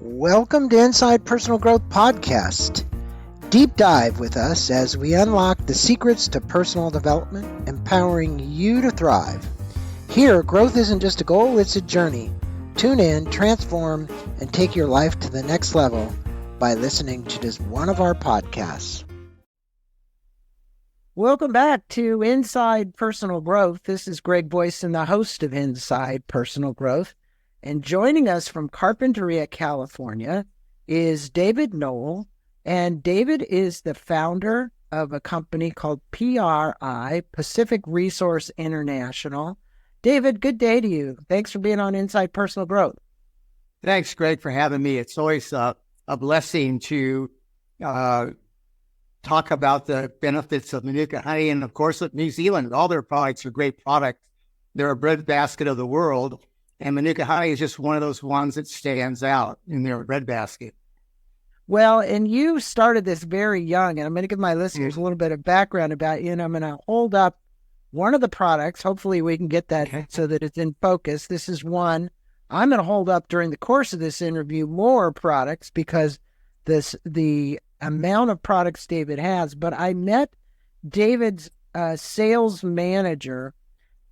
Welcome to Inside Personal Growth Podcast. Deep dive with us as we unlock the secrets to personal development, empowering you to thrive. Here, growth isn't just a goal, it's a journey. Tune in, transform, and take your life to the next level by listening to just one of our podcasts. Welcome back to Inside Personal Growth. This is Greg Boyson, the host of Inside Personal Growth. And joining us from Carpinteria, California, is David Noll. And David is the founder of a company called PRI, Pacific Resource International. David, good day to you. Thanks for being on Inside Personal Growth. Thanks, Greg, for having me. It's always a blessing to talk about the benefits of Manuka honey. And of course, with New Zealand, all their products are great products. They're a breadbasket of the world. And Manuka honey is just one of those ones that stands out in their breadbasket. Well, and you started this very young, and I'm going to give my listeners a little bit of background about you, and I'm going to hold up one of the products. Hopefully we can get that so that it's in focus. This is one. I'm going to hold up during the course of this interview more products because the amount of products David has. But I met David's sales manager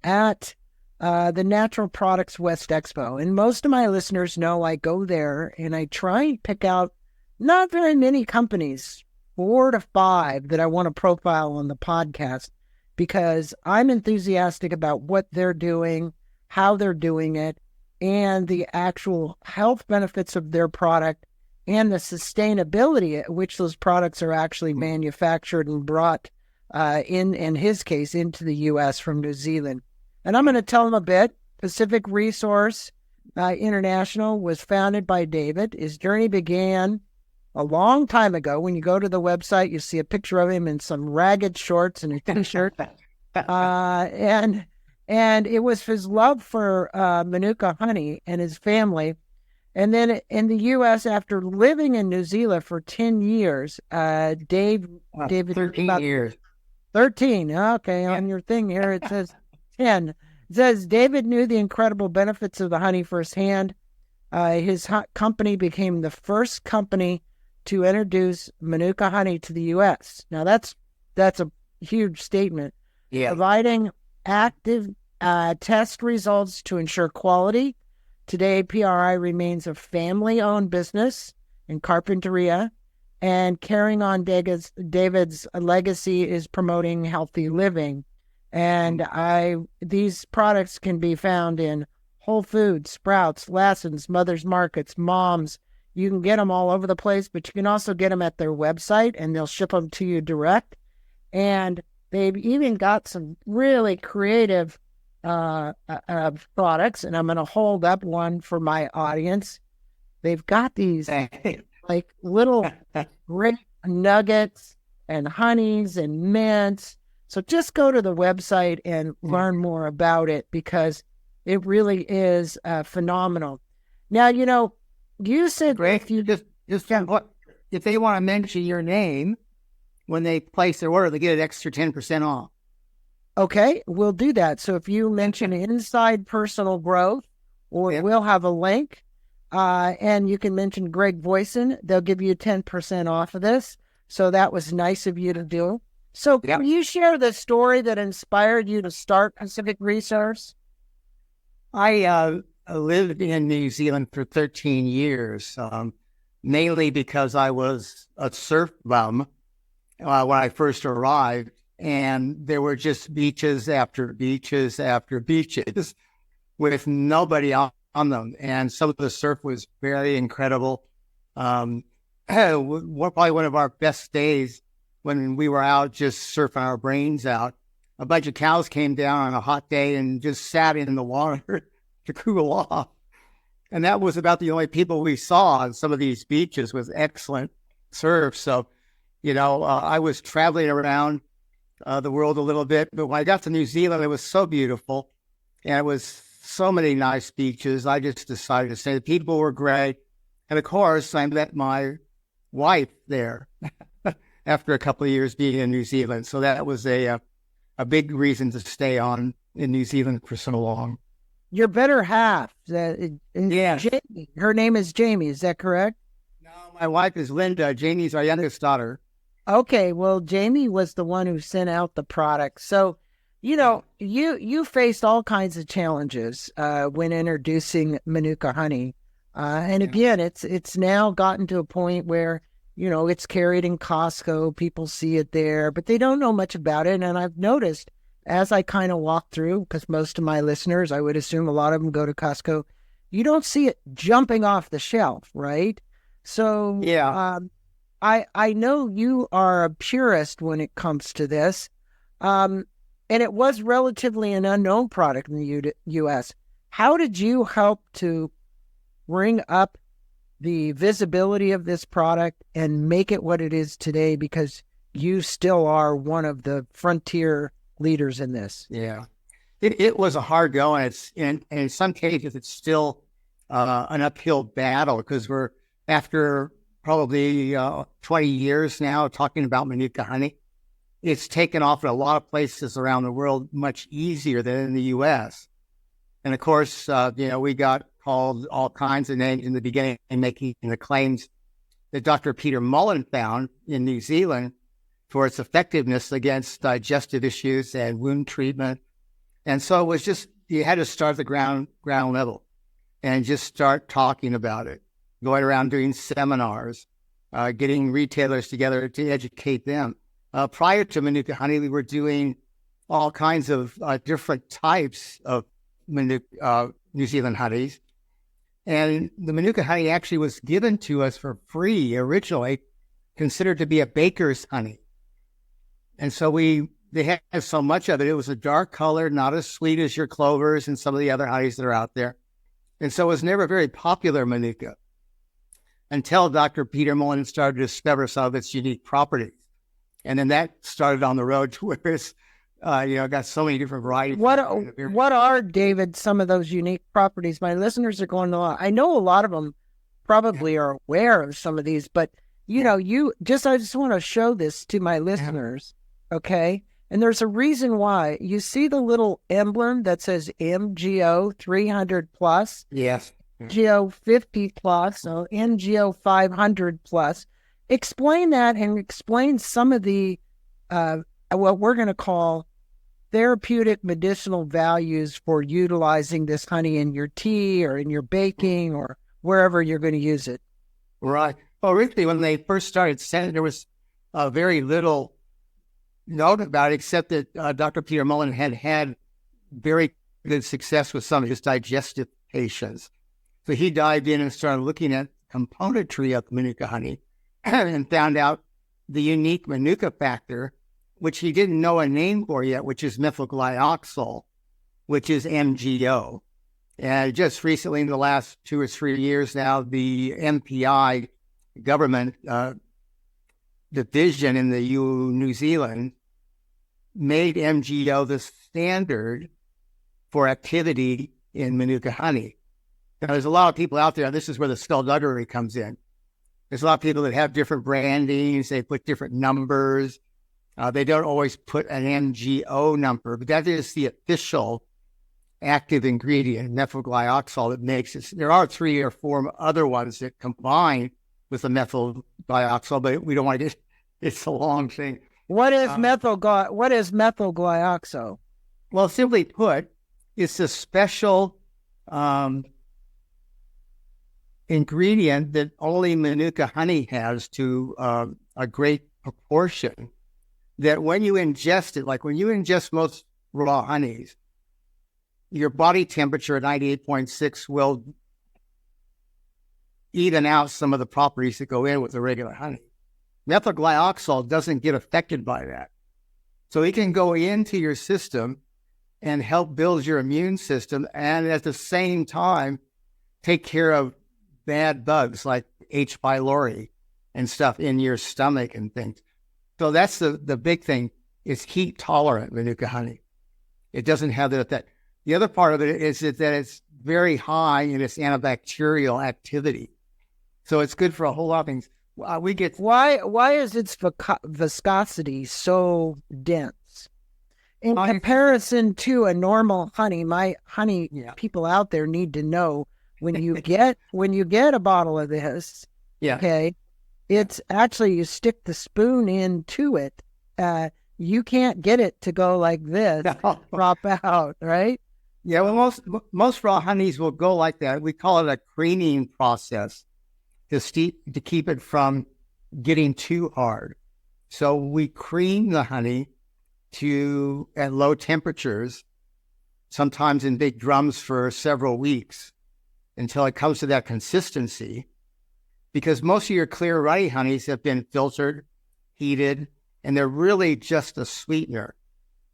at the Natural Products West Expo. And most of my listeners know I go there and I try and pick out not very many companies, 4 to 5 that I want to profile on the podcast because I'm enthusiastic about what they're doing, how they're doing it, and the actual health benefits of their product and the sustainability at which those products are actually manufactured and brought, in his case, into the U.S. from New Zealand. And I'm going to tell them a bit. Pacific Resource International was founded by David. His journey began a long time ago. When you go to the website, you see a picture of him in some ragged shorts and a t-shirt. And it was his love for Manuka honey and his family. And then in the U.S., after living in New Zealand for 10 years, David... 13 years. 13. Okay, on your thing here, it says 10. It says, David knew the incredible benefits of the honey firsthand. His company became the first company to introduce Manuka honey to the U.S. Now, that's a huge statement. Yeah. Providing active test results to ensure quality. Today, PRI remains a family-owned business in Carpinteria, and carrying on David's legacy is promoting healthy living. And these products can be found in Whole Foods, Sprouts, Lassen's, Mother's Markets, Mom's. You can get them all over the place, but you can also get them at their website, and they'll ship them to you direct. And they've even got some really creative products, and I'm going to hold up one for my audience. They've got these like little great nuggets and honeys and mints. So just go to the website and learn more about it because it really is phenomenal. Now, you said Greg, if they want to mention your name when they place their order, they get an extra 10% off. Okay, we'll do that. So if you mention Inside Personal Growth, we'll have a link, and you can mention Greg Boyson. They'll give you 10% off of this. So that was nice of you to do. So can you share the story that inspired you to start Pacific Resource? I lived in New Zealand for 13 years, mainly because I was a surf bum when I first arrived. And there were just beaches after beaches after beaches with nobody on them. And some of the surf was very incredible. Probably one of our best days when we were out just surfing our brains out. A bunch of cows came down on a hot day and just sat in the water to cool off. And that was about the only people we saw on some of these beaches with excellent surf. So, I was traveling around the world a little bit, but when I got to New Zealand, it was so beautiful, and it was so many nice beaches. I just decided to say the people were great, and of course, I met my wife there after a couple of years being in New Zealand. So that was a big reason to stay on in New Zealand for so long. Your better half. Yes. Jamie. Her name is Jamie. Is that correct? No, my wife is Linda. Jamie's our youngest daughter. Okay. Well, Jamie was the one who sent out the product. So, Yeah. you faced all kinds of challenges when introducing Manuka honey, and Yeah. again, it's now gotten to a point where it's carried in Costco. People see it there, but they don't know much about it. And I've noticed as I kind of walk through, because most of my listeners, I would assume a lot of them go to Costco, you don't see it jumping off the shelf, right? So Yeah. I know you are a purist when it comes to this, um, and it was relatively an unknown product in the U.S. How did you help to bring up the visibility of this product and make it what it is today? Because you still are one of the frontier leaders in this. Yeah. It was a hard go, and in some cases it's still an uphill battle because we're after probably 20 years now talking about Manuka honey. It's taken off in a lot of places around the world much easier than in the U.S. And of course, we got called all kinds of names in the beginning and making the claims that Dr. Peter Mullen found in New Zealand for its effectiveness against digestive issues and wound treatment. And so it was just, you had to start at the ground level and just start talking about it, going around doing seminars, getting retailers together to educate them. Prior to Manuka honey, we were doing all kinds of different types of New Zealand honeys. And the Manuka honey actually was given to us for free originally, considered to be a baker's honey. And so they had so much of it. It was a dark color, not as sweet as your clovers and some of the other honeys that are out there. And so it was never very popular Manuka until Dr. Peter Mullen started to discover some of its unique properties. And then that started on the road to where it's, got so many different varieties. What are, David, some of those unique properties? My listeners are going to, I know a lot of them probably are aware of some of these, but I just want to show this to my listeners. Okay. And there's a reason why. You see the little emblem that says MGO 300 plus? Yes. MGO 50 plus, so MGO 500 plus. Explain that and explain some of the, what we're going to call therapeutic medicinal values for utilizing this honey in your tea or in your baking or wherever you're going to use it. Right. Well, originally, when they first started sending, there was very little known about it, except that Dr. Peter Mullen had very good success with some of his digestive patients. So he dived in and started looking at componentry of Manuka honey and found out the unique Manuka factor, which he didn't know a name for yet, which is methylglyoxal, which is MGO. And just recently, in the last 2 or 3 years now, the MPI government division in the New Zealand made MGO the standard for activity in Manuka honey. Now, there's a lot of people out there, and this is where the skullduggery comes in. There's a lot of people that have different brandings, they put different numbers. They don't always put an MGO number, but that is the official active ingredient, methylglyoxal, that makes it. There are 3 or 4 other ones that combine with the methylglyoxal, but we don't want to. It's a long thing. What is methylglyoxal? Well, simply put, it's a special ingredient that only Manuka honey has to a great proportion. That when you ingest it, like when you ingest most raw honeys, your body temperature at 98.6 will even out some of the properties that go in with the regular honey. Methylglyoxal doesn't get affected by that. So it can go into your system and help build your immune system, and at the same time, take care of bad bugs like H. pylori and stuff in your stomach and things. So that's the big thing. It's heat tolerant Manuka honey. It doesn't have that. The other part of it is that it's very high in its antibacterial activity. So it's good for a whole lot of things. Why is its viscosity so dense? in comparison to a normal honey, my honey Yeah. people out there need to know when you get a bottle of this, Yeah. okay, it's actually you stick the spoon into it. You can't get it to go like this, drop out, right? Yeah, well, most raw honeys will go like that. We call it a creaming process to keep it from getting too hard. So we cream the honey at low temperatures, sometimes in big drums for several weeks until it comes to that consistency. Because most of your clear ruddy honeys have been filtered, heated, and they're really just a sweetener.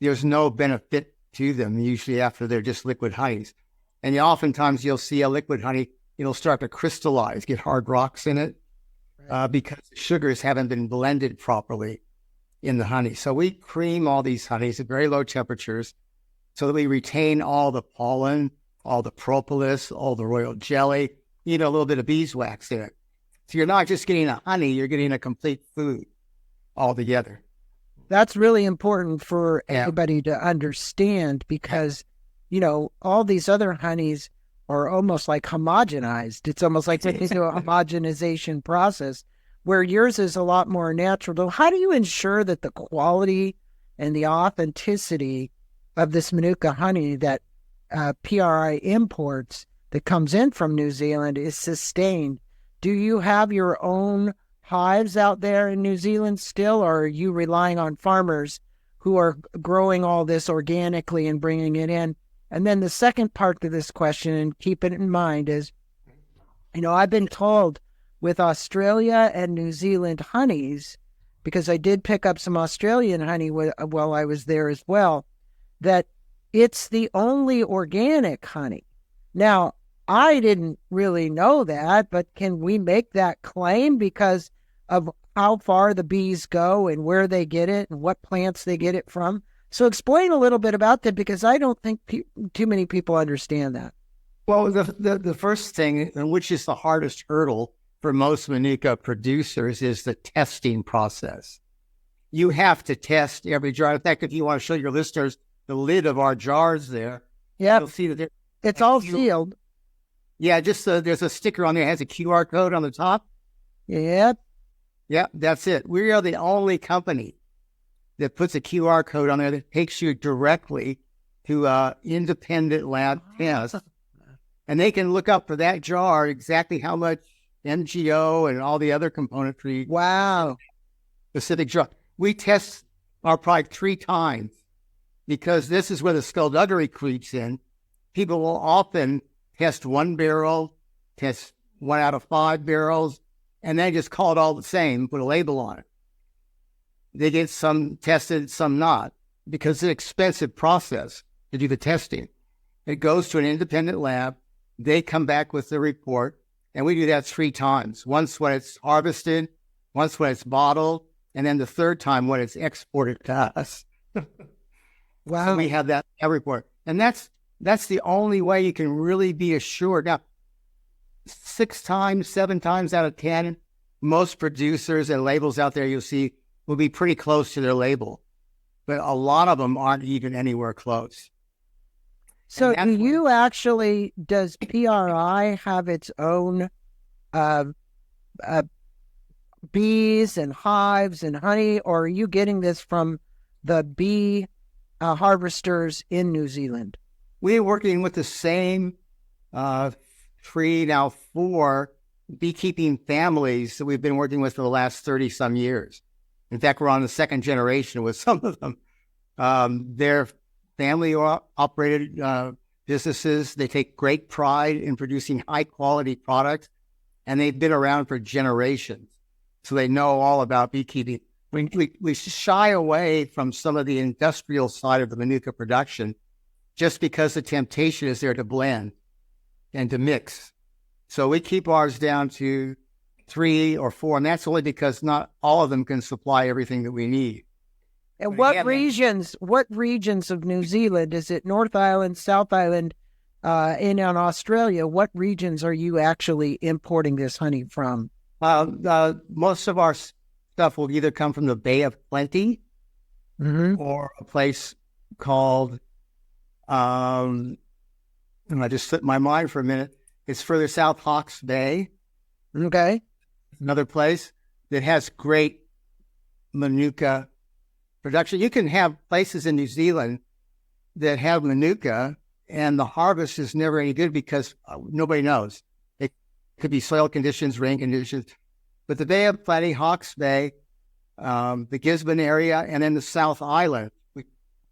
There's no benefit to them usually after they're just liquid honeys. And oftentimes you'll see a liquid honey, it'll start to crystallize, get hard rocks in it, because the sugars haven't been blended properly in the honey. So we cream all these honeys at very low temperatures so that we retain all the pollen, all the propolis, all the royal jelly, even a little bit of beeswax in it. So you're not just getting a honey, you're getting a complete food altogether. That's really important for everybody to understand because, all these other honeys are almost like homogenized. It's almost like taking a homogenization process where yours is a lot more natural. How do you ensure that the quality and the authenticity of this Manuka honey that PRI imports that comes in from New Zealand is sustained? Do you have your own hives out there in New Zealand still, or are you relying on farmers who are growing all this organically and bringing it in? And then the second part to this question, and keep it in mind, is, I've been told with Australia and New Zealand honeys, because I did pick up some Australian honey while I was there as well, that it's the only organic honey. Now, I didn't really know that, but can we make that claim because of how far the bees go and where they get it and what plants they get it from? So explain a little bit about that, because I don't think too many people understand that. Well, the first thing, and which is the hardest hurdle for most Manuka producers, is the testing process. You have to test every jar. In fact, if you want to show your listeners the lid of our jars there, you'll see that it's all sealed. Yeah, just there's a sticker on there that has a QR code on the top. Yep. Yeah, that's it. We are the only company that puts a QR code on there that takes you directly to an independent lab test. And they can look up for that jar exactly how much MGO and all the other componentry. Wow. Specific jar. We test our product 3 times because this is where the skullduggery creeps in. People will often test 1 barrel, test 1 out of 5 barrels, and then just call it all the same, put a label on it. They get some tested, some not, because it's an expensive process to do the testing. It goes to an independent lab. They come back with the report, and we do that 3 times. Once when it's harvested, once when it's bottled, and then the 3rd time when it's exported to us. Wow. So we have that report. And that's the only way you can really be assured. Now, 6 times, 7 times out of 10, most producers and labels out there you'll see will be pretty close to their label. But a lot of them aren't even anywhere close. So does PRI have its own bees and hives and honey, or are you getting this from the bee harvesters in New Zealand? We're working with the same 4 beekeeping families that we've been working with for the last 30-some years. In fact, we're on the 2nd generation with some of them. They're family-operated businesses. They take great pride in producing high-quality products, and they've been around for generations. So they know all about beekeeping. We shy away from some of the industrial side of the Manuka production just because the temptation is there to blend and to mix. So we keep ours down to 3 or 4, and that's only because not all of them can supply everything that we need. And what regions of New Zealand, is it North Island, South Island, and on Australia, what regions are you actually importing this honey from? Most of our stuff will either come from the Bay of Plenty or a place called, and I just slipped my mind for a minute. It's further south, Hawke's Bay. Okay. Another place that has great Manuka production. You can have places in New Zealand that have Manuka, and the harvest is never any good because nobody knows. It could be soil conditions, rain conditions. But the Bay of Plenty, Hawke's Bay, the Gisborne area, and then the South Island.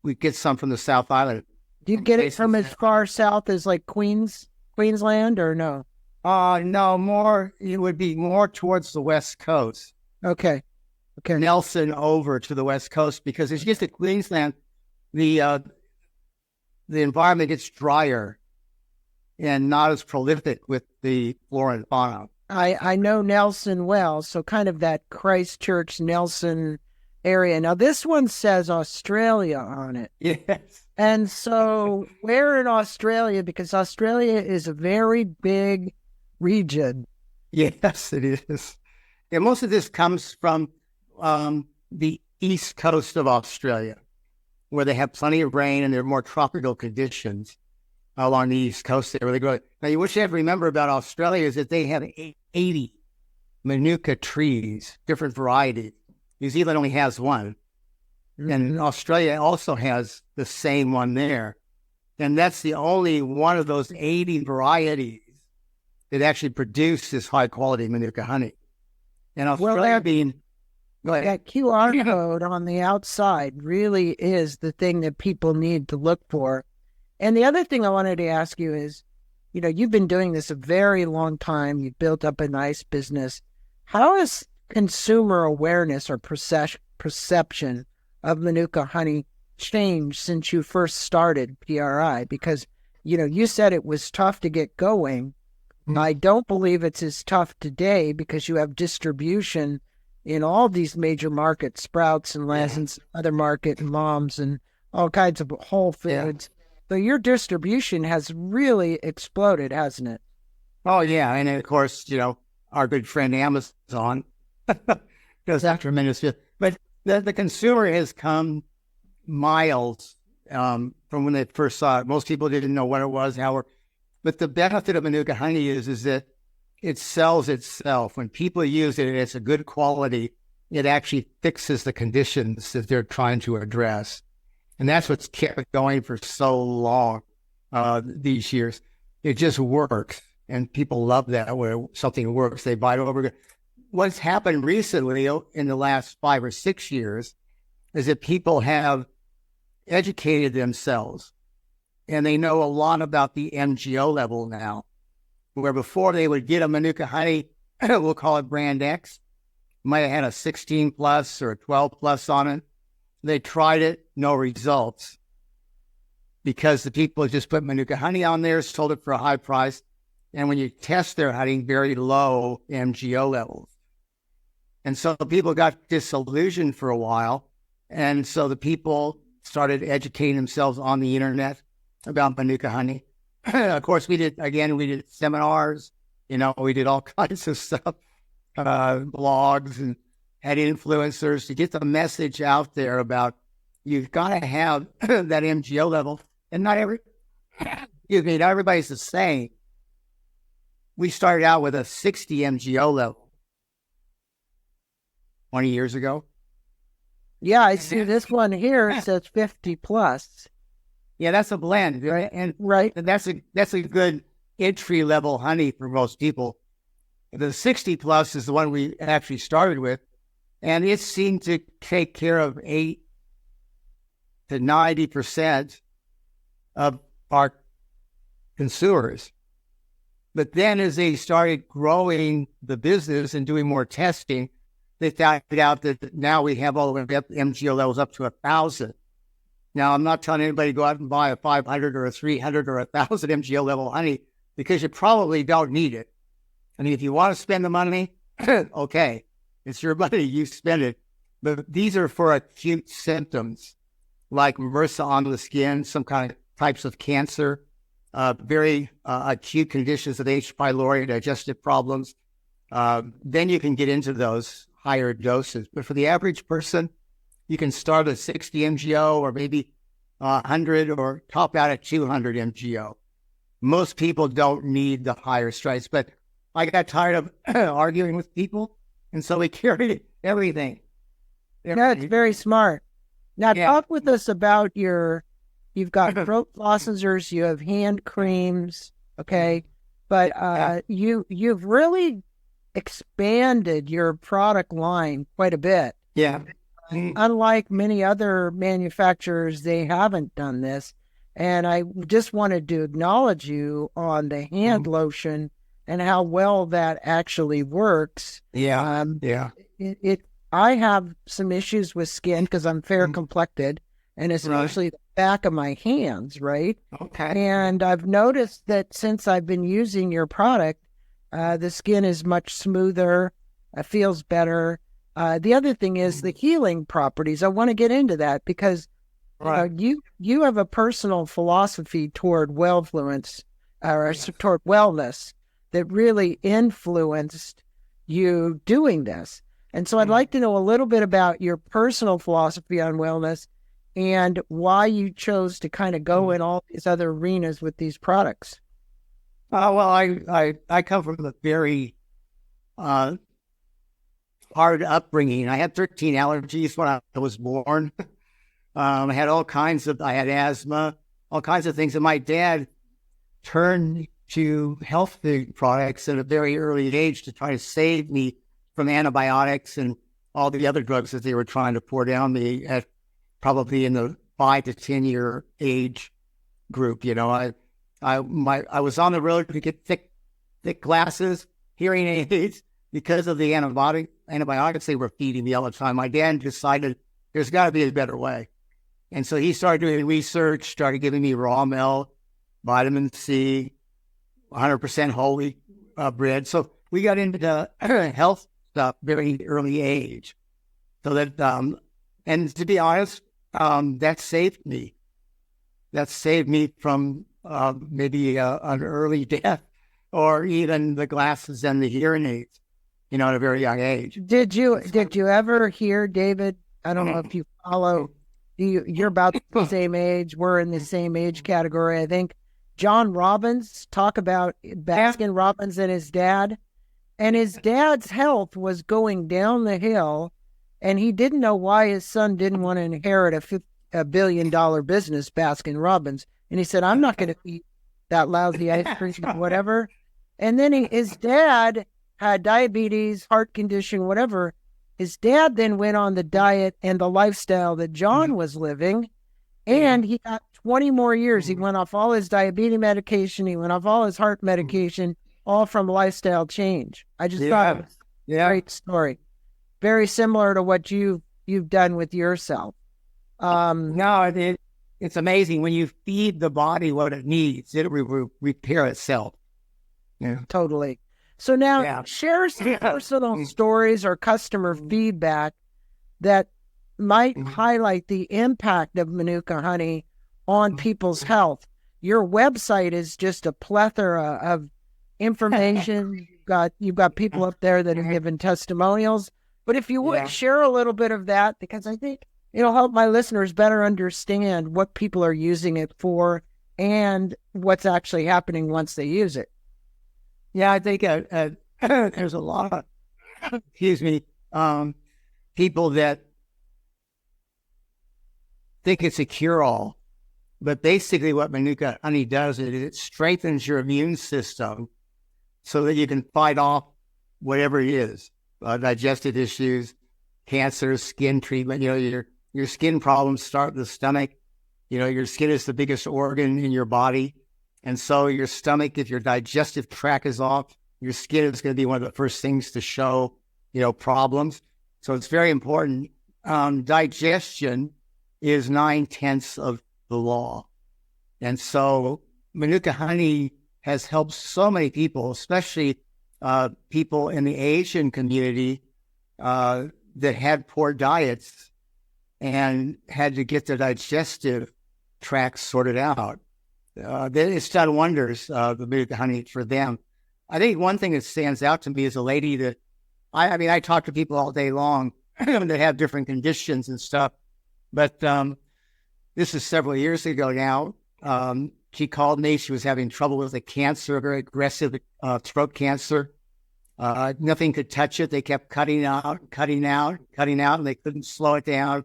We get some from the South Island. Do you get it from as far south as like Queensland, or no? No, it would be more towards the West Coast. Okay. Nelson over to the West Coast, because it's just at Queensland, the environment gets drier and not as prolific with the flora and fauna. I know Nelson well, so kind of that Christchurch, Nelson area. Now, this one says Australia on it. Yes. And so where in Australia, because Australia is a very big region. Yes, it is. And most of this comes from the east coast of Australia, where they have plenty of rain and there are more tropical conditions along the east coast there where they grow. Now, what you have to remember about Australia is that they have 80 Manuka trees, different varieties. New Zealand only has one. Mm-hmm. And Australia also has the same one there. And that's the only one of those 80 varieties that actually produce this high-quality Manuka honey. And Australia being... That QR code on the outside really is the thing that people need to look for. And the other thing I wanted to ask you is, you've been doing this a very long time. You've built up a nice business. How has consumer awareness or perception of Manuka honey changed since you first started PRI? Because, you said it was tough to get going. Mm-hmm. I don't believe it's as tough today because you have distribution in all these major markets, Sprouts and Lassen's, other market, and Mom's, and all kinds of Whole Foods. So your distribution has really exploded, hasn't it? Oh, yeah. And of course, our good friend Amazon does that tremendous. But the consumer has come miles from when they first saw it. Most people didn't know what it was, but the benefit of Manuka honey is that it sells itself. When people use it and it's a good quality, it actually fixes the conditions that they're trying to address. And that's what's kept going for so long these years. It just works. And people love that where something works, they buy it over again. What's happened recently in the last 5 or 6 years is that people have educated themselves and they know a lot about the MGO level now. Where before they would get a Manuka honey, we'll call it brand X, might have had a 16 plus or a 12 plus on it. They tried it, no results. Because the people just put Manuka honey on there, sold it for a high price. And when you test their honey, very low MGO levels. And so people got disillusioned for a while. And so the people started educating themselves on the internet about Manuka honey. Of course, we did seminars, we did all kinds of stuff, blogs, and had influencers to get the message out there about you've got to have that MGO level. And not everybody's the same. We started out with a 60 MGO level 20 years ago. Yeah, I see this one here. It says 50 plus. Yeah, that's a blend, right? And that's a good entry level honey for most people. The 60 plus is the one we actually started with, and it seemed to take care of 8 to 90% of our consumers. But then as they started growing the business and doing more testing, they found out that now we have all the way up MGO levels up to 1,000. Now, I'm not telling anybody to go out and buy a 500 or a 300 or 1,000 MGO level honey because you probably don't need it. I mean, if you want to spend the money, okay, it's your money, you spend it. But these are for acute symptoms like MRSA on the skin, some kind of types of cancer, very acute conditions of H. pylori, digestive problems. Then you can get into those higher doses. But for the average person, you can start at 60 MGO or maybe 100 or top out at 200 MGO. Most people don't need the higher strengths, but I got tired of arguing with people, and so we carried everything. Yeah, it's very smart. Now, Yeah. talk with us about you've got throat lozenges, you have hand creams, okay? But you've really expanded your product line quite a bit. Yeah. Unlike many other manufacturers, they haven't done this. And I just wanted to acknowledge you on the hand lotion and how well that actually works. Yeah. I have some issues with skin because I'm fair complected, and especially the back of my hands, right? Okay. And I've noticed that since I've been using your product, the skin is much smoother, feels better. The other thing is the healing properties. I want to get into that because you have a personal philosophy toward toward wellness that really influenced you doing this. And so I'd like to know a little bit about your personal philosophy on wellness and why you chose to kind of go in all these other arenas with these products. Well, I come from a very hard upbringing. I had 13 allergies when I was born. I had I had asthma, all kinds of things. And my dad turned to health food products at a very early age to try to save me from antibiotics and all the other drugs that they were trying to pour down me at probably in the 5 to 10 year age group. You know, I was on the road to get thick glasses, hearing aids because of the antibiotics they were feeding me all the time. My dad decided there's got to be a better way. And so he started doing research, started giving me raw milk, vitamin C, 100% whole wheat bread. So we got into health stuff very early age. So that, and to be honest, that saved me. That saved me from maybe an early death or even the glasses and the hearing aids, you know, at a very young age. Did you ever hear, David? I don't know if you follow, you're about the same age. We're in the same age category. I think John Robbins talk about Baskin Robbins and his dad. And his dad's health was going down the hill, and he didn't know why his son didn't want to inherit a $1 billion business, Baskin Robbins. And he said, I'm not going to eat that lousy ice cream, whatever. And then his dad had diabetes, heart condition, whatever. His dad then went on the diet and the lifestyle that John was living, and he got 20 more years. He went off all his diabetes medication. He went off all his heart medication, all from lifestyle change. I just thought it was a great story. Very similar to what you've done with yourself. No, it's amazing. When you feed the body what it needs, it will repair itself. Yeah. Totally. So now share some personal stories or customer feedback that might highlight the impact of Manuka honey on people's health. Your website is just a plethora of information. You've got people up there that have given testimonials. But if you would share a little bit of that, because I think it'll help my listeners better understand what people are using it for and what's actually happening once they use it. Yeah, I think there's a lot of, people that think it's a cure-all. But basically what Manuka honey does is it strengthens your immune system so that you can fight off whatever it is, digestive issues, cancer, skin treatment. You know, your skin problems start with the stomach. You know, your skin is the biggest organ in your body. And so your stomach, if your digestive tract is off, your skin is going to be one of the first things to show, problems. So it's very important. Digestion is 9/10 of the law. And so Manuka honey has helped so many people, especially people in the Asian community that had poor diets and had to get their digestive tract sorted out. It's done wonders, the Manuka honey for them. I think one thing that stands out to me is a lady that, I talk to people all day long that have different conditions and stuff, but this is several years ago now. She called me. She was having trouble with a cancer, very aggressive throat cancer. Nothing could touch it. They kept cutting out, and they couldn't slow it down,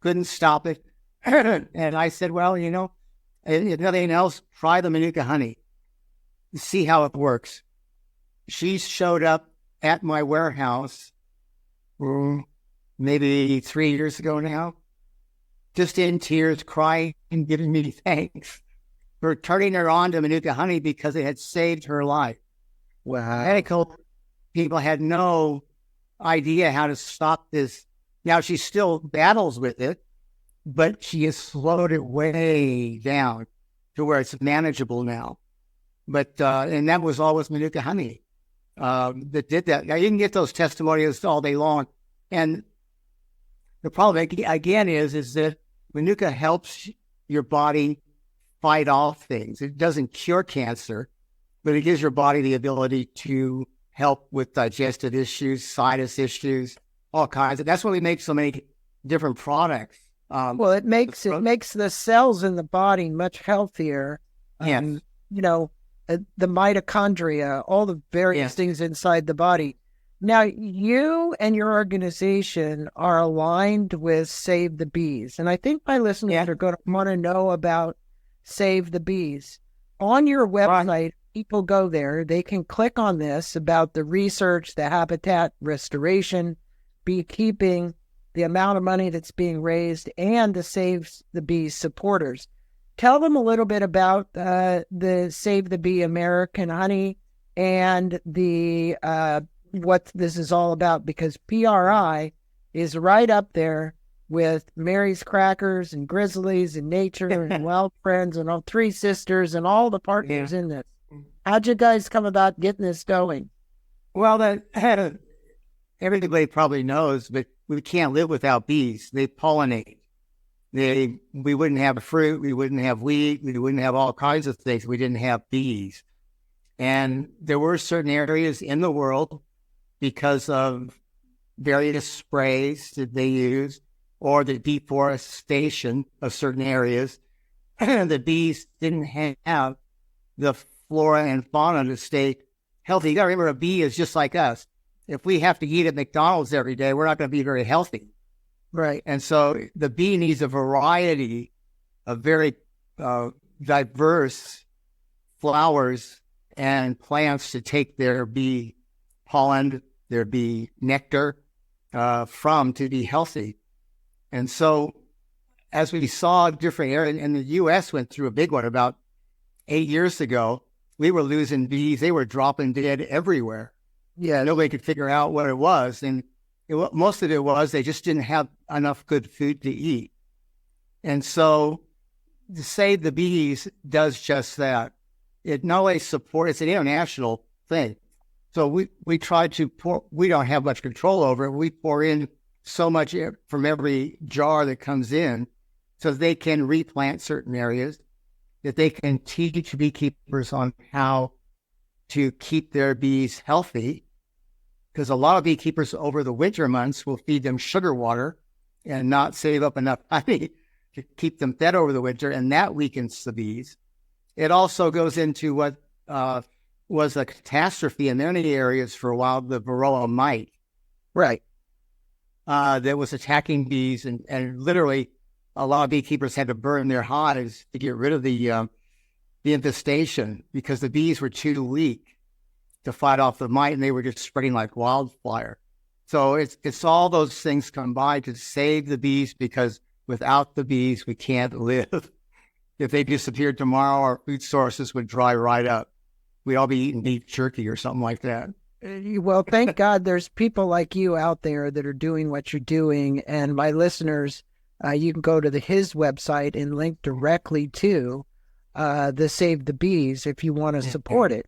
couldn't stop it. And I said, well, if nothing else, try the Manuka honey. See how it works. She showed up at my warehouse maybe 3 years ago now, just in tears, crying and giving me thanks for turning her on to Manuka honey because it had saved her life. Wow. Medical people had no idea how to stop this. Now, she still battles with it, but she has slowed it way down to where it's manageable now. But, and that was all with Manuka honey that did that. Now, you can get those testimonials all day long. And the problem, again, is that Manuka helps your body fight off things. It doesn't cure cancer, but it gives your body the ability to help with digestive issues, sinus issues, all kinds of. That's why we make so many different products. Well, it makes the cells in the body much healthier. Yes. The mitochondria, all the various things inside the body. Now, you and your organization are aligned with Save the Bees. And I think my listeners are going to want to know about Save the Bees. On your website, people go there, they can click on this about the research, the habitat restoration, beekeeping, the amount of money that's being raised, and the Save the Bees supporters. Tell them a little bit about the Save the Bee American Honey and the what this is all about, because PRI is right up there with Mary's Crackers and Grizzlies and Nature and Wild Friends and all Three Sisters and all the partners in this. How'd you guys come about getting this going? Well, everybody probably knows, but we can't live without bees. They pollinate. We wouldn't have fruit, we wouldn't have wheat, we wouldn't have all kinds of things. We didn't have bees. And there were certain areas in the world, because of various sprays that they use or the deforestation of certain areas, the bees didn't have the flora and fauna to stay healthy. You got to remember, a bee is just like us. If we have to eat at McDonald's every day, we're not going to be very healthy. Right. And so the bee needs a variety of very diverse flowers and plants to take their bee pollen, their bee nectar from to be healthy. And so as we saw different areas, and the U.S. went through a big one about 8 years ago, we were losing bees. They were dropping dead everywhere. Yeah. Nobody could figure out what it was. And most of it was they just didn't have enough good food to eat. And so to Save the Bees does just that. It not only supports, it's an international thing. So we try to pour, we don't have much control over it. We pour in so much from every jar that comes in so they can replant certain areas, that they can teach beekeepers on how to keep their bees healthy. Because a lot of beekeepers over the winter months will feed them sugar water and not save up enough honey to keep them fed over the winter, and that weakens the bees. It also goes into what was a catastrophe in many areas for a while, the Varroa mite. Right. That was attacking bees, and literally a lot of beekeepers had to burn their hives to get rid of the infestation because the bees were too weak to fight off the mite, and they were just spreading like wildfire. So it's all those things combined to save the bees, because without the bees, we can't live. If they disappeared tomorrow, our food sources would dry right up. We'd all be eating beef jerky or something like that. Well, thank God there's people like you out there that are doing what you're doing. And my listeners, you can go to his website and link directly to the Save the Bees if you want to support it.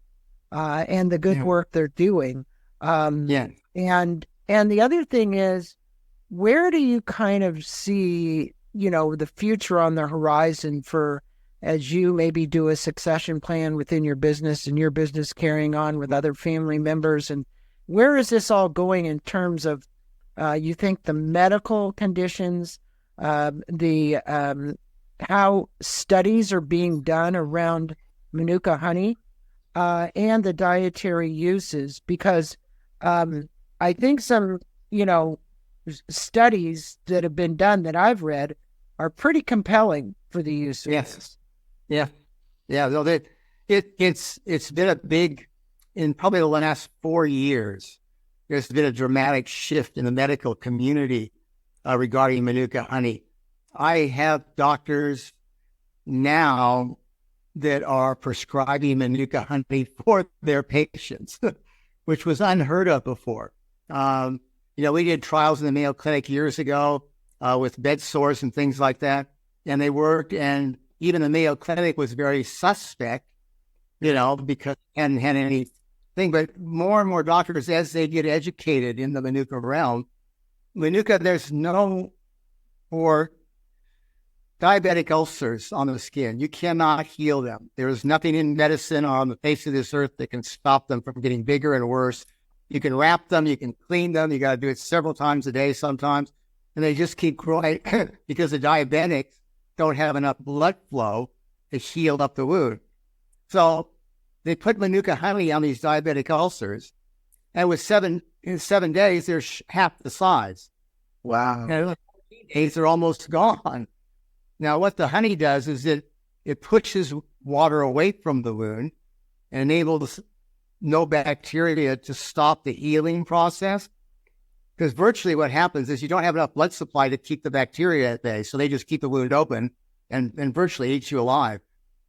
And the good work they're doing. And the other thing is, where do you kind of see, the future on the horizon for, as you maybe do a succession plan within your business and your business carrying on with other family members? And where is this all going in terms of, you think the medical conditions, the how studies are being done around Manuka honey and the dietary uses, because I think some, studies that have been done that I've read are pretty compelling for the use of Yes. this. Yeah. Yeah. No, it's been a big, in probably the last 4 years, there's been a dramatic shift in the medical community regarding Manuka honey. I have doctors now that are prescribing Manuka honey for their patients, which was unheard of before. We did trials in the Mayo Clinic years ago with bed sores and things like that, and they worked. And even the Mayo Clinic was very suspect, because it hadn't had anything. But more and more doctors, as they get educated in the Manuka realm, there's no for diabetic ulcers on the skin. You cannot heal them. There is nothing in medicine or on the face of this earth that can stop them from getting bigger and worse. You can wrap them, you can clean them. You got to do it several times a day sometimes. And they just keep growing because the diabetics don't have enough blood flow to heal up the wound. So they put Manuka honey on these diabetic ulcers, and in 7 days, they're half the size. Wow. And in 14 days, they're almost gone. Now, what the honey does is it pushes water away from the wound and enables no bacteria to stop the healing process. Because virtually what happens is you don't have enough blood supply to keep the bacteria at bay. So they just keep the wound open and virtually eat you alive.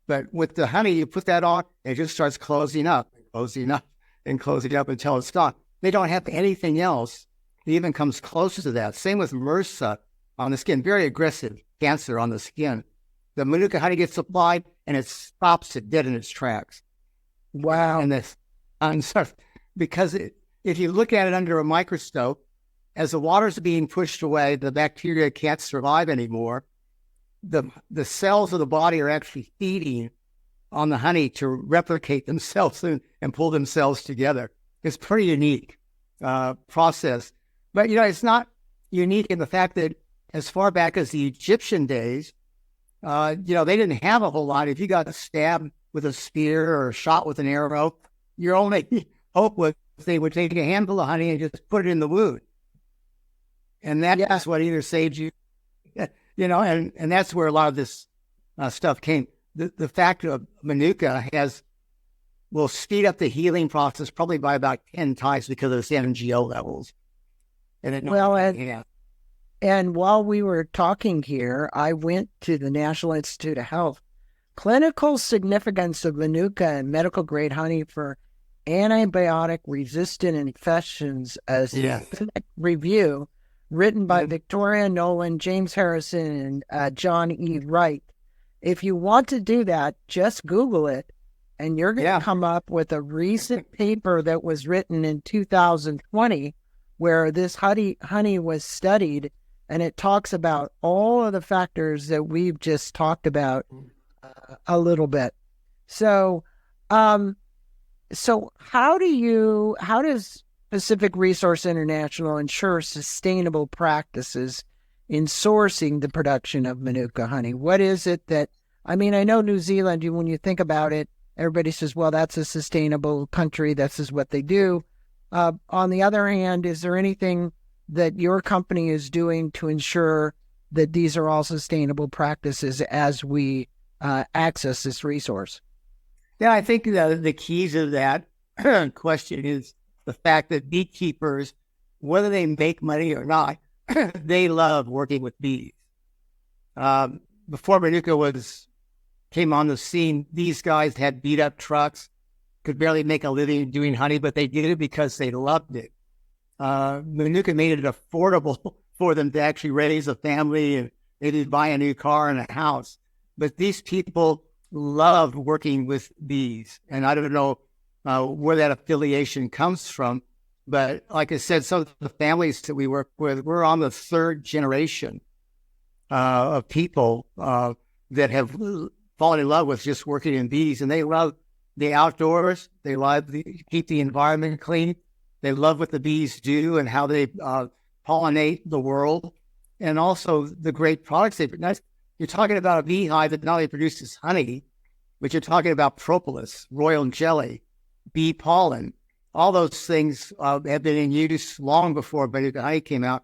But with the honey, you put that on, it just starts closing up until it's stopped. They don't have anything else that even comes close to that. Same with MRSA on the skin, very aggressive cancer on the skin. The Manuka honey gets applied and it stops it dead in its tracks. Wow. And because if you look at it under a microscope, as the water's being pushed away, the bacteria can't survive anymore. The cells of the body are actually feeding on the honey to replicate themselves and pull themselves together. It's pretty unique process. But, it's not unique in the fact that as far back as the Egyptian days, they didn't have a whole lot. If you got stabbed with a spear or shot with an arrow, your only hope was they would take a handful of honey and just put it in the wound. And that's what either saved you, and that's where a lot of this stuff came. The fact of Manuka will speed up the healing process probably by about 10 times because of its MGO levels. And while we were talking here, I went to the National Institute of Health. Clinical significance of Manuka and medical grade honey for antibiotic-resistant infections, as a review written by Victoria Nolan, James Harrison, and John E. Wright. If you want to do that, just Google it, and you're going to come up with a recent paper that was written in 2020 where this honey was studied, and it talks about all of the factors that we've just talked about a little bit. So, how does Pacific Resource International ensure sustainable practices in sourcing the production of Manuka honey? What is it that, I know New Zealand, when you think about it, everybody says, well, that's a sustainable country. This is what they do. On the other hand, is there anything that your company is doing to ensure that these are all sustainable practices as we access this resource? Yeah, I think the keys of that question is the fact that beekeepers, whether they make money or not, they love working with bees. Before Manuka came on the scene, these guys had beat up trucks, could barely make a living doing honey, but they did it because they loved it. Manuka made it affordable for them to actually raise a family and maybe buy a new car and a house. But these people love working with bees. And I don't know where that affiliation comes from. But like I said, some of the families that we work with, we're on the third generation of people that have fallen in love with just working in bees. And they love the outdoors. They love keep the environment clean. They love what the bees do and how they pollinate the world. And also the great products they produce. you're talking about a beehive that not only produces honey, but you're talking about propolis, royal jelly, bee pollen. All those things have been in use long before Manuka honey came out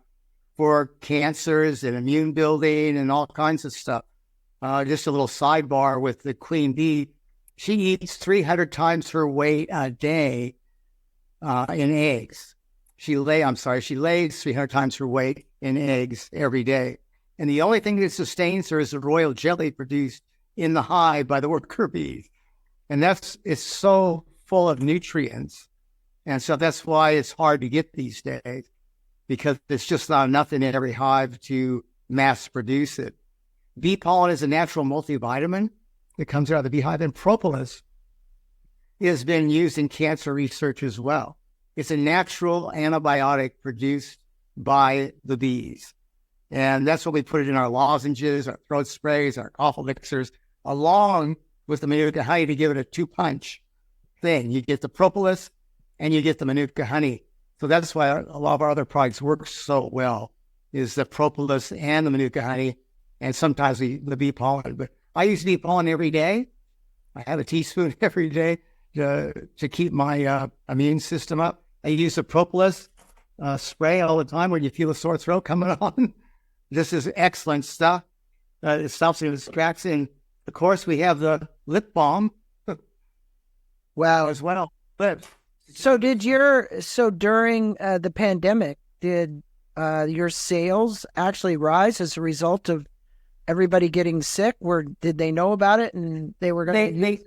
for cancers and immune building and all kinds of stuff. Just a little sidebar with the queen bee. She eats 300 times her weight a day in eggs. She lays 300 times her weight in eggs every day. And the only thing that sustains her is the royal jelly produced in the hive by the worker bees. And it's so full of nutrients. And so that's why it's hard to get these days, because there's just not enough in every hive to mass produce it. Bee pollen is a natural multivitamin that comes out of the beehive, and propolis has been used in cancer research as well. It's a natural antibiotic produced by the bees. And that's what we put it in our lozenges, our throat sprays, our cough elixirs, along with the Manuka honey to give it a two-punch thing. You get the propolis and you get the Manuka honey. So that's why a lot of our other products work so well, is the propolis and the Manuka honey, and sometimes the bee pollen. But I use bee pollen every day. I have a teaspoon every day to keep my immune system up. I use the propolis spray all the time when you feel a sore throat coming on. This is excellent stuff. It stops the distraction. Of course, we have the lip balm. Wow. As well. But so during the pandemic, did your sales actually rise as a result of everybody getting sick? Did they know about it and they were going to?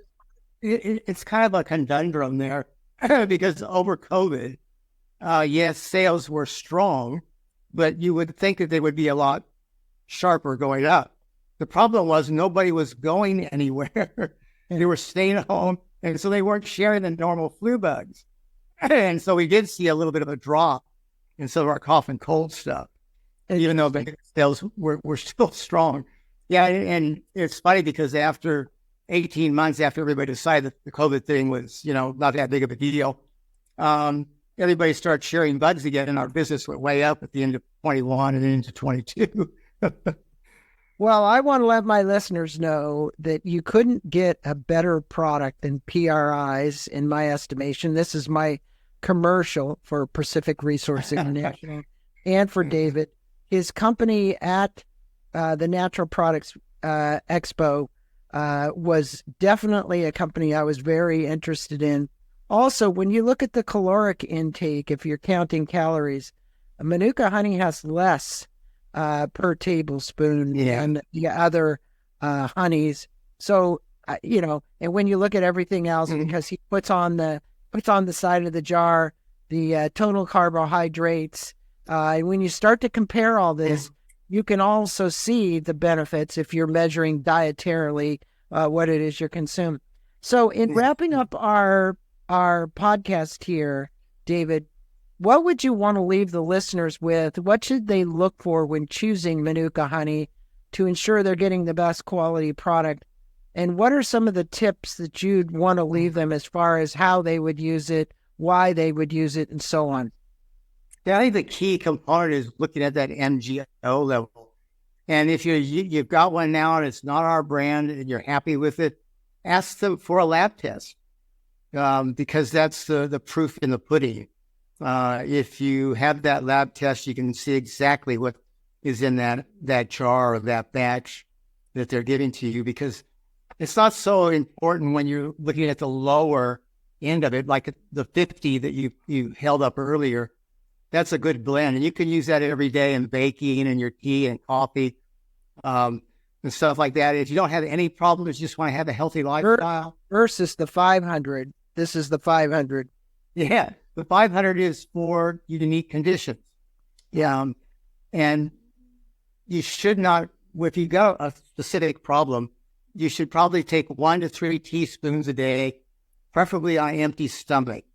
It's kind of a conundrum there because over COVID, yes, sales were strong, but you would think that they would be a lot sharper going up. The problem was nobody was going anywhere. They were staying at home, and so they weren't sharing the normal flu bugs. And so we did see a little bit of a drop in some of our cough and cold stuff, even though the sales were still strong. Yeah, and it's funny because after 18 months after everybody decided that the COVID thing was, not that big of a deal, everybody started sharing bugs again, and our business went way up at the end of 21 and into 22. Well, I want to let my listeners know that you couldn't get a better product than PRI's, in my estimation. This is my commercial for Pacific Resource International and for David. His company at the Natural Products Expo was definitely a company I was very interested in. Also, when you look at the caloric intake, if you're counting calories, Manuka honey has less per tablespoon than the other honeys. So, and when you look at everything else, because he puts on the side of the jar the total carbohydrates, and when you start to compare all this, you can also see the benefits if you're measuring dietarily what it is you're consuming. So in wrapping up our podcast here, David, what would you want to leave the listeners with? What should they look for when choosing Manuka honey to ensure they're getting the best quality product? And what are some of the tips that you'd want to leave them as far as how they would use it, why they would use it, and so on? Yeah, I think the key component is looking at that MGO level. And if you've got one now and it's not our brand and you're happy with it, ask them for a lab test, because that's the proof in the pudding. If you have that lab test, you can see exactly what is in that jar or that batch that they're giving to you, because it's not so important when you're looking at the lower end of it, like the 50 that you held up earlier. That's a good blend. And you can use that every day in baking and your tea and coffee and stuff like that. If you don't have any problems, you just want to have a healthy lifestyle. Versus the 500. This is the 500. Yeah. The 500 is for unique conditions. Yeah. And you should not, if you got a specific problem, you should probably take 1 to 3 teaspoons a day, preferably on an empty stomach.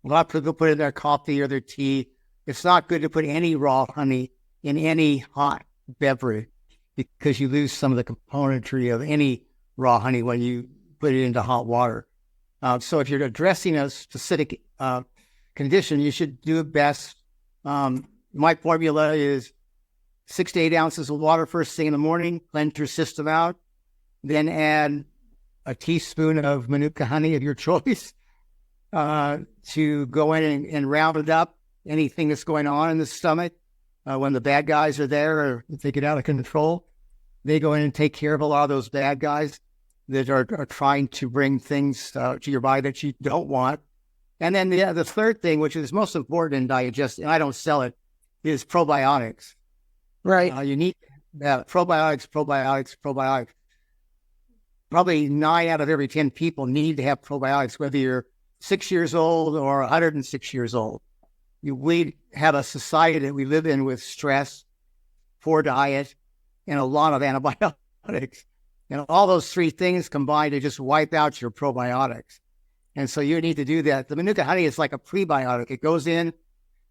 A lot of people put it in their coffee or their tea. It's not good to put any raw honey in any hot beverage, because you lose some of the componentry of any raw honey when you put it into hot water. So if you're addressing a specific condition, you should do it best. My formula is 6 to 8 ounces of water first thing in the morning, cleanse your system out, then add a teaspoon of Manuka honey of your choice to go in and round it up, anything that's going on in the stomach. When the bad guys are there, or if they get out of control, they go in and take care of a lot of those bad guys that are trying to bring things to your body that you don't want. And then the third thing, which is most important in digestion, and I don't sell it, is probiotics. Right. You need probiotics. Probably 9 out of every 10 people need to have probiotics, whether you're 6 years old or 106 years old. We have a society that we live in with stress, poor diet, and a lot of antibiotics. And all those three things combine to just wipe out your probiotics. And so you need to do that. The Manuka honey is like a prebiotic. It goes in,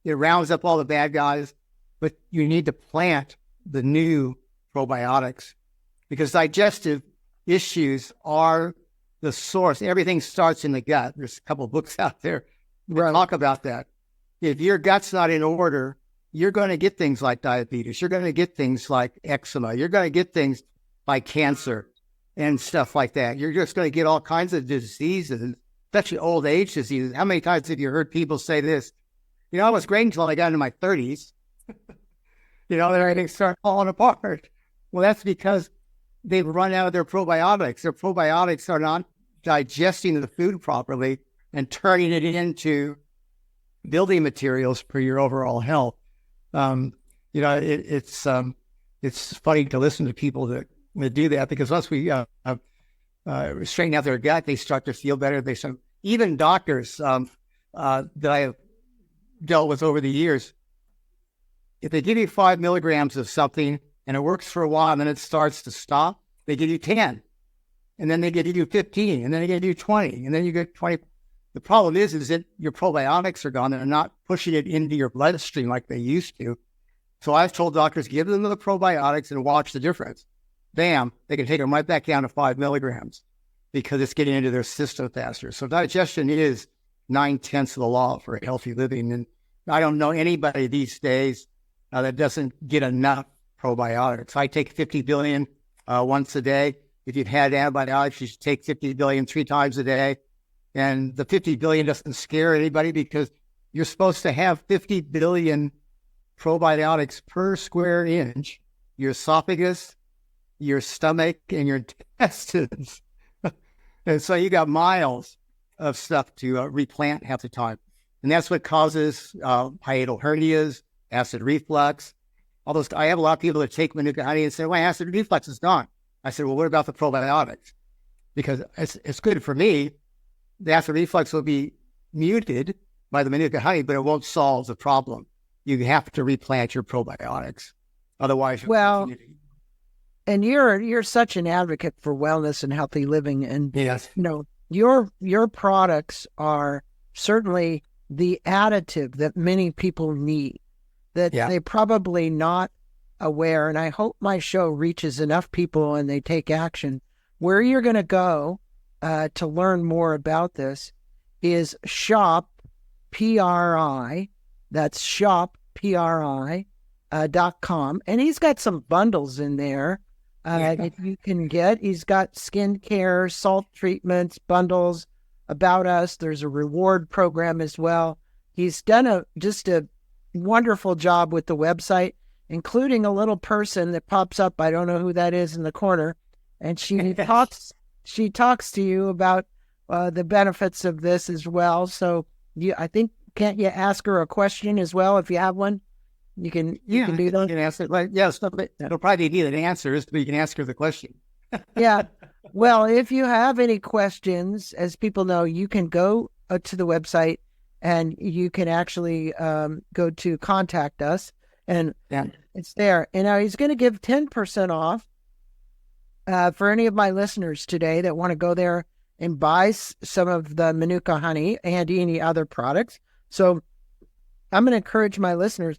it rounds up all the bad guys, but you need to plant the new probiotics because digestive issues are the source. Everything starts in the gut. There's a couple of books out there that talk about that. If your gut's not in order, you're going to get things like diabetes. You're going to get things like eczema. You're going to get things like cancer and stuff like that. You're just going to get all kinds of diseases, especially old age diseases. How many times have you heard people say this? I was great until I got into my 30s. Then everything started falling apart. Well, that's because they've run out of their probiotics. Their probiotics are not digesting the food properly and turning it into building materials for your overall health. It's funny to listen to people that do that because once we straighten out their gut, they start to feel better. Even doctors that I have dealt with over the years, if they give you 5 milligrams of something and it works for a while and then it starts to stop, they give you 10, and then they give you 15, and then they give you 20, and then you get 20. The problem is that your probiotics are gone and they're not pushing it into your bloodstream like they used to. So I've told doctors, give them the probiotics and watch the difference. Bam, they can take them right back down to 5 milligrams because it's getting into their system faster. So digestion is 9/10 of the law for healthy living. And I don't know anybody these days that doesn't get enough probiotics. I take 50 billion once a day. If you've had antibiotics, you should take 50 billion 3 times a day. And the 50 billion doesn't scare anybody because you're supposed to have 50 billion probiotics per square inch, your esophagus, your stomach, and your intestines. And so you got miles of stuff to replant half the time. And that's what causes hiatal hernias, acid reflux, all those. I have a lot of people that take Manuka honey and say, well, acid reflux is gone. I said, well, what about the probiotics? Because it's good for me. The acid reflux will be muted by the Manuka honey, but it won't solve the problem. You have to replant your probiotics. Otherwise, and you're such an advocate for wellness and healthy living. And, yes, your products are certainly the additive that many people need, that they're probably not aware. And I hope my show reaches enough people and they take action. Where you're going to go to learn more about this is shop PRI. That's shop PRI.com. And he's got some bundles in there that you can get. He's got skincare, salt treatments, bundles, about us. There's a reward program as well. He's done just a wonderful job with the website, including a little person that pops up. I don't know who that is in the corner. And she talks to you about the benefits of this as well. So I think, can't you ask her a question as well if you have one? You can do that. You can ask it. Yes, it'll probably be the answers, but you can ask her the question. Yeah. Well, if you have any questions, as people know, you can go to the website and you can actually go to contact us, and it's there. And now he's going to give 10% off for any of my listeners today that want to go there and buy some of the Manuka honey and any other products. So I'm going to encourage my listeners,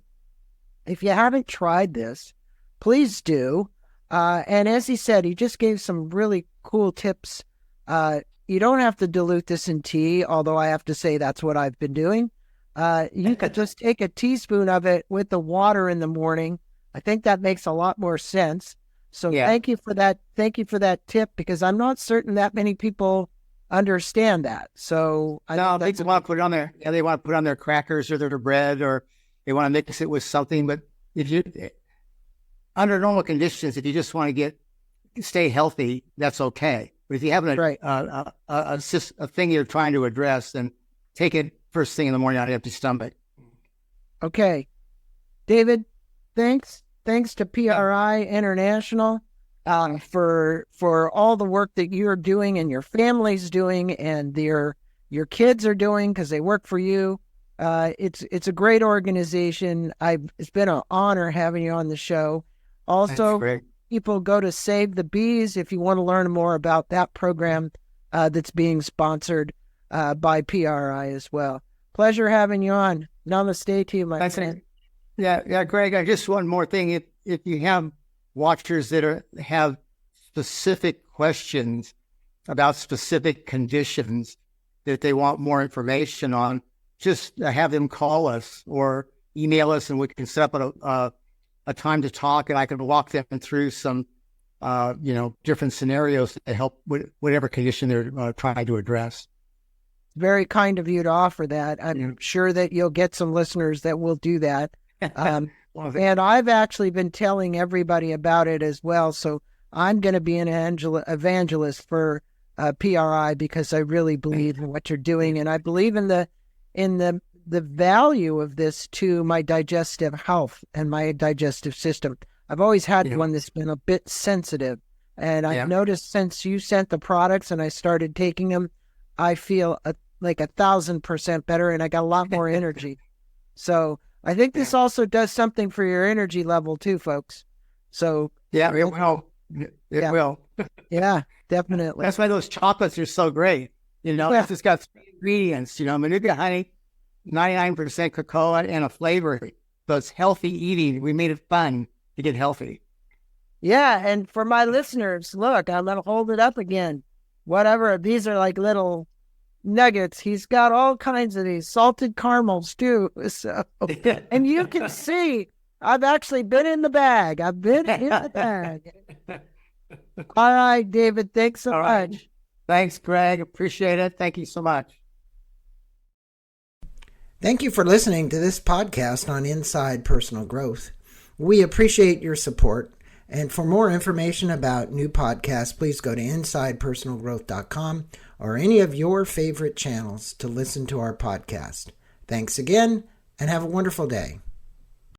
if you haven't tried this, please do. And as he said, he just gave some really cool tips. You don't have to dilute this in tea, although I have to say that's what I've been doing. You could just take a teaspoon of it with the water in the morning, I think that makes a lot more sense. So thank you for that. Thank you for that tip, because I'm not certain that many people understand that. So they want to put it on their, they want to put on their crackers or their bread, or they want to mix it with something. But if you, under normal conditions, if you just want to stay healthy, that's okay. But if you have a thing you're trying to address, then take it first thing in the morning on an empty stomach. Okay. David, thanks to PRI International for all the work that you're doing and your family's doing and your kids are doing, because they work for you. It's a great organization. It's been an honor having you on the show. Also, people go to Save the Bees if you want to learn more about that program that's being sponsored by PRI as well. Pleasure having you on. Namaste to you, my friend. Yeah, Greg, just one more thing. If you have watchers that have specific questions about specific conditions that they want more information on, just have them call us or email us, and we can set up a time to talk, and I can walk them through some, different scenarios to help with whatever condition they're trying to address. Very kind of you to offer that. I'm sure that you'll get some listeners that will do that. And I've actually been telling everybody about it as well. So I'm going to be an evangelist for PRI, because I really believe in what you're doing, and I believe in the value of this to my digestive health and my digestive system. I've always had one that's been a bit sensitive, and I've noticed since you sent the products and I started taking them, I feel like 1,000% better, and I got a lot more energy. So I think this also does something for your energy level too, folks. So it will. It will. Yeah, definitely. That's why those chocolates are so great. It's just got 3 ingredients. Manuka honey, 99% cocoa, and a flavor. So it's healthy eating. We made it fun to get healthy. Yeah, and for my listeners, look, I'm gonna hold it up again. Whatever, these are like little nuggets. He's got all kinds of these salted caramels too. So, and you can see I've actually been in the bag. I've been in the bag. All right, David, thanks so much. Thanks, Greg. Appreciate it. Thank you so much. Thank you for listening to this podcast on Inside Personal Growth. We appreciate your support. And for more information about new podcasts, please go to InsidePersonalGrowth.com or any of your favorite channels to listen to our podcast. Thanks again, and have a wonderful day.